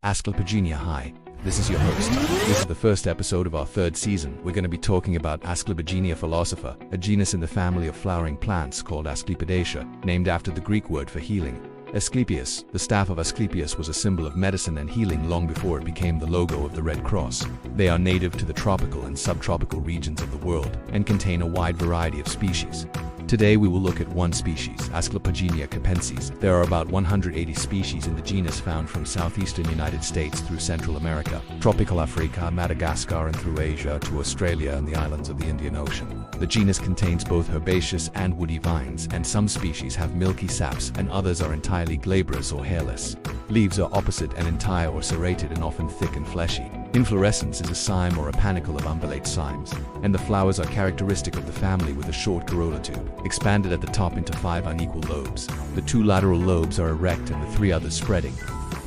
Asclepiogenia. Hi, this is your host. This is the first episode of our third season. We're going to be talking about Asclepiogenia philosopher, a genus in the family of flowering plants called Asclepiadaceae, named after the Greek word for healing. Asclepius, the staff of Asclepius, was a symbol of medicine and healing long before it became the logo of the Red Cross. They are native to the tropical and subtropical regions of the world and contain a wide variety of species. Today we will look at one species, Asclepiogenia Capensis. There are about 180 species in the genus, found from southeastern United States through Central America, tropical Africa, Madagascar, and through Asia to Australia and the islands of the Indian Ocean. The genus contains both herbaceous and woody vines, and some species have milky saps and others are entirely glabrous or hairless. Leaves are opposite and entire or serrated and often thick and fleshy. Inflorescence is a cyme or a panicle of umbellate cymes, and the flowers are characteristic of the family with a short corolla tube, expanded at the top into 5 unequal lobes. The 2 lateral lobes are erect and the 3 others spreading.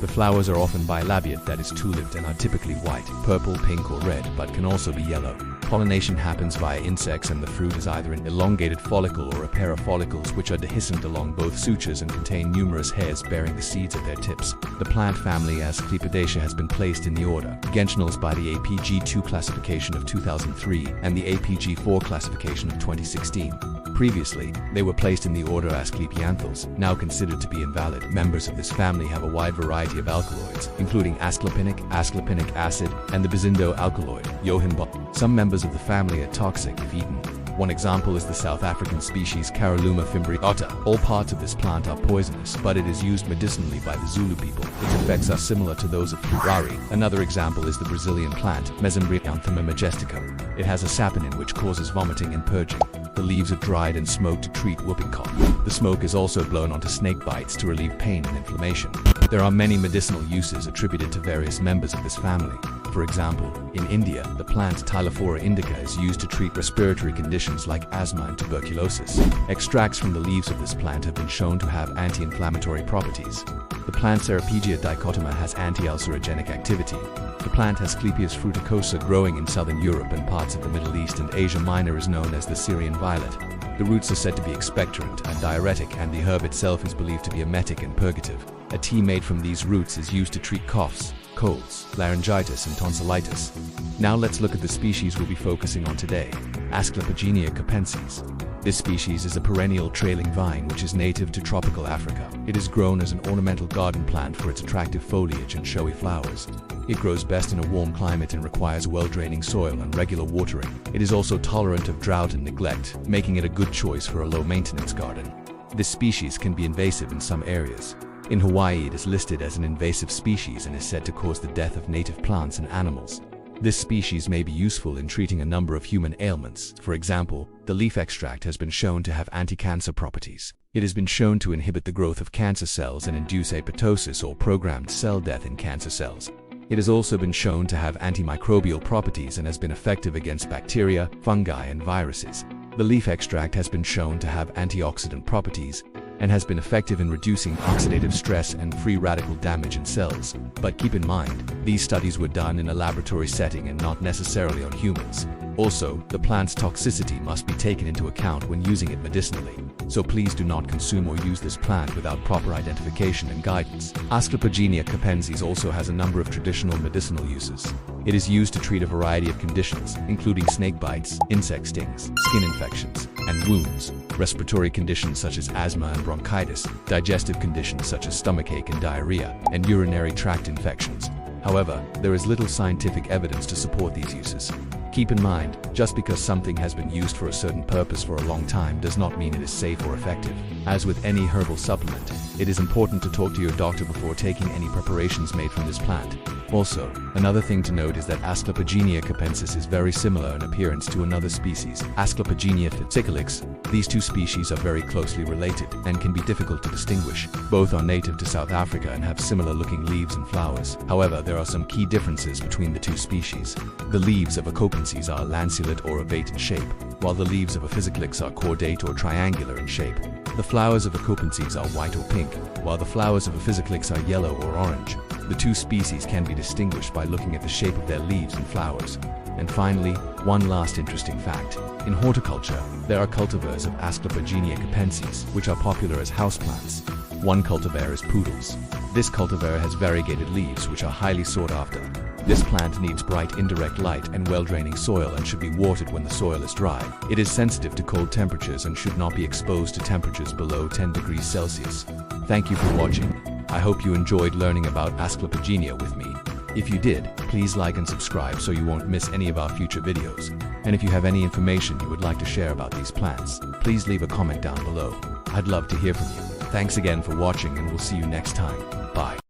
The flowers are often bilabiate, that is two-lipped, and are typically white, purple, pink, or red, but can also be yellow. Pollination happens via insects, and the fruit is either an elongated follicle or a pair of follicles which are dehiscent along both sutures and contain numerous hairs bearing the seeds at their tips. The plant family Asclepiadaceae has been placed in the order Gentianals by the APG2 classification of 2003 and the APG4 classification of 2016. Previously, they were placed in the order Asclepianthales, now considered to be invalid. Members of this family have a wide variety of alkaloids, including asclepinic acid, and the bizindo alkaloid, yohinba. Some members of the family are toxic if eaten. One example is the South African species Caralluma fimbriata. All parts of this plant are poisonous, but it is used medicinally by the Zulu people. Its effects are similar to those of curare. Another example is the Brazilian plant Mesembryanthema majesticum. It has a saponin which causes vomiting and purging. The leaves are dried and smoked to treat whooping cough. The smoke is also blown onto snake bites to relieve pain and inflammation. There are many medicinal uses attributed to various members of this family. For example, in India, the plant Tylophora indica is used to treat respiratory conditions like asthma and tuberculosis. Extracts from the leaves of this plant have been shown to have anti-inflammatory properties. The plant Ceropegia dichotoma has anti-ulcerogenic activity. The plant Asclepias fruticosa, growing in southern Europe and parts of the Middle East and Asia Minor, is known as the Syrian violet. The roots are said to be expectorant and diuretic, and the herb itself is believed to be emetic and purgative. A tea made from these roots is used to treat coughs, colds, laryngitis, and tonsillitis. Now let's look at the species we'll be focusing on today, Asclepiogenia capensis. This species is a perennial trailing vine which is native to tropical Africa. It is grown as an ornamental garden plant for its attractive foliage and showy flowers. It grows best in a warm climate and requires well-draining soil and regular watering. It is also tolerant of drought and neglect, making it a good choice for a low-maintenance garden. This species can be invasive in some areas. In Hawaii, it is listed as an invasive species and is said to cause the death of native plants and animals. This species may be useful in treating a number of human ailments. For example, the leaf extract has been shown to have anti-cancer properties. It has been shown to inhibit the growth of cancer cells and induce apoptosis or programmed cell death in cancer cells. It has also been shown to have antimicrobial properties and has been effective against bacteria, fungi, and viruses. The leaf extract has been shown to have antioxidant properties and has been effective in reducing oxidative stress and free radical damage in cells. But keep in mind, these studies were done in a laboratory setting and not necessarily on humans. Also, the plant's toxicity must be taken into account when using it medicinally. So please do not consume or use this plant without proper identification and guidance. Asclepiogenia capensis also has a number of traditional medicinal uses. It is used to treat a variety of conditions, including snake bites, insect stings, skin infections, and wounds, respiratory conditions such as asthma and bronchitis, digestive conditions such as stomachache and diarrhea, and urinary tract infections. However, there is little scientific evidence to support these uses. Keep in mind, just because something has been used for a certain purpose for a long time does not mean it is safe or effective. As with any herbal supplement, it is important to talk to your doctor before taking any preparations made from this plant. Also, another thing to note is that Asclepiogenia capensis is very similar in appearance to another species, Asclepiogenia fasciculix. These two species are very closely related and can be difficult to distinguish. Both are native to South Africa and have similar looking leaves and flowers. However, there are some key differences between the two species. The leaves of Capensis are lanceolate or ovate in shape, while the leaves of Fasciculix are cordate or triangular in shape. The flowers of Capensis are white or pink, while the flowers of Fasciculix are yellow or orange. The two species can be distinguished by looking at the shape of their leaves and flowers. And finally, one last interesting fact. In horticulture, there are cultivars of Asclepiogenia capensis, which are popular as houseplants. One cultivar is poodles. This cultivar has variegated leaves which are highly sought after. This plant needs bright indirect light and well-draining soil and should be watered when the soil is dry. It is sensitive to cold temperatures and should not be exposed to temperatures below 10 degrees Celsius. Thank you for watching. I hope you enjoyed learning about Asclepiogenia with me. If you did, please like and subscribe so you won't miss any of our future videos. And if you have any information you would like to share about these plants, please leave a comment down below. I'd love to hear from you. Thanks again for watching and we'll see you next time. Bye.